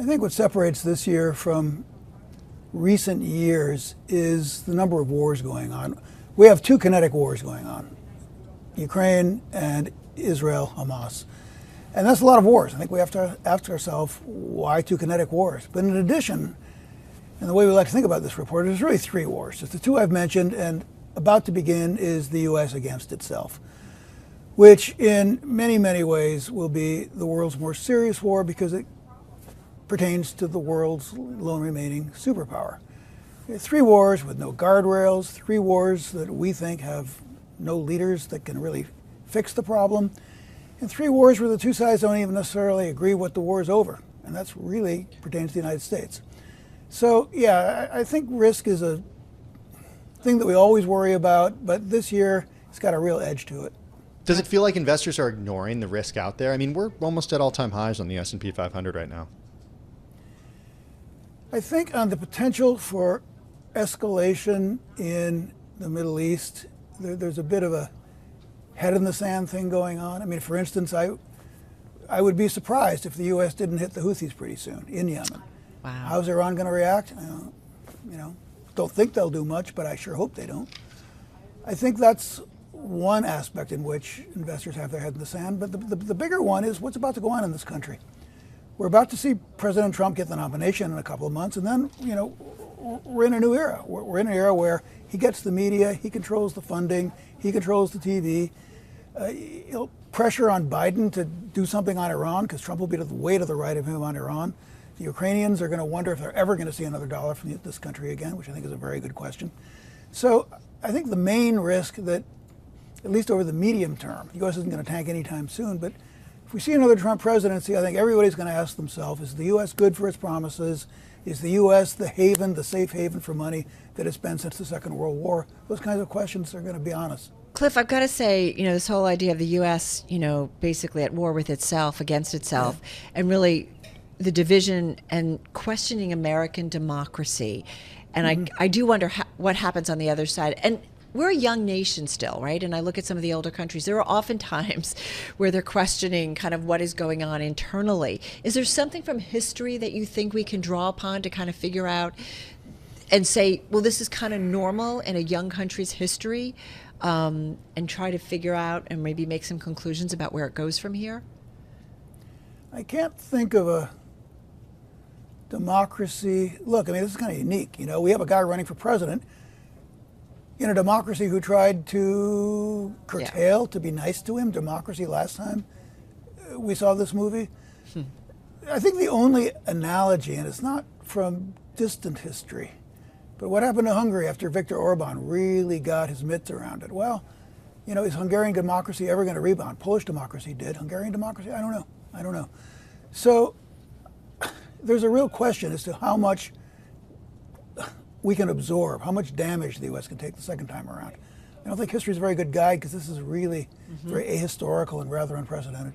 I think what separates this year from recent years is the number of wars going on. We have two kinetic wars going on, Ukraine and Israel-Hamas. And that's a lot of wars. I think we have to ask ourselves, why two kinetic wars? But in addition, and the way we like to think about this report, there's really three wars. It's the two I've mentioned, and about to begin is the U.S. against itself, which in many, many ways will be the world's more serious war because it pertains to the world's lone remaining superpower. Three wars with no guardrails, three wars that we think have no leaders that can really fix the problem, and three wars where the two sides don't even necessarily agree what the war is over, and that's really pertains to the United States. So yeah, I think risk is a thing that we always worry about, but this year it's got a real edge to it. Does it feel like investors are ignoring the risk out there? I mean, we're almost at all-time highs on the S&P 500 right now. I think on the potential for escalation in the Middle East, there's a bit of a head in the sand thing going on. I mean, for instance, I would be surprised if the U.S. didn't hit the Houthis pretty soon in Yemen. Wow. How's Iran going to react? Don't think they'll do much, but I sure hope they don't. I think that's one aspect in which investors have their head in the sand, but the bigger one is what's about to go on in this country. We're about to see President Trump get the nomination in a couple of months, and then, we're in a new era. We're in an era where he gets the media, he controls the funding, he controls the TV. Pressure on Biden to do something on Iran, because Trump will be way to the right of him on Iran. The Ukrainians are going to wonder if they're ever going to see another dollar from this country again, which I think is a very good question. So I think the main risk that, at least over the medium term, the U.S. isn't going to tank anytime soon, but if we see another Trump presidency, I think everybody's going to ask themselves, is the U.S. good for its promises? Is the U.S. the haven, the safe haven for money that it's been since the Second World War? Those kinds of questions are going to be on us. Cliff, I've got to say, this whole idea of the U.S., basically at war with itself, against itself, and really the division and questioning American democracy. And I do wonder what happens on the other side. And we're a young nation still, right? And I look at some of the older countries. There are often times where they're questioning kind of what is going on internally. Is there something from history that you think we can draw upon to kind of figure out and say, well, this is kind of normal in a young country's history, and try to figure out and maybe make some conclusions about where it goes from here? I can't think of a democracy. Look, this is kind of unique. We have a guy running for president in a democracy who tried to curtail, to be nice to him, democracy last time we saw this movie. I think the only analogy, and it's not from distant history, but what happened to Hungary after Viktor Orban really got his mitts around it? Well, is Hungarian democracy ever going to rebound? Polish democracy did. Hungarian democracy? I don't know. So there's a real question as to how much we can absorb, how much damage the U.S. can take the second time around. I don't think history is a very good guide because this is really very ahistorical and rather unprecedented.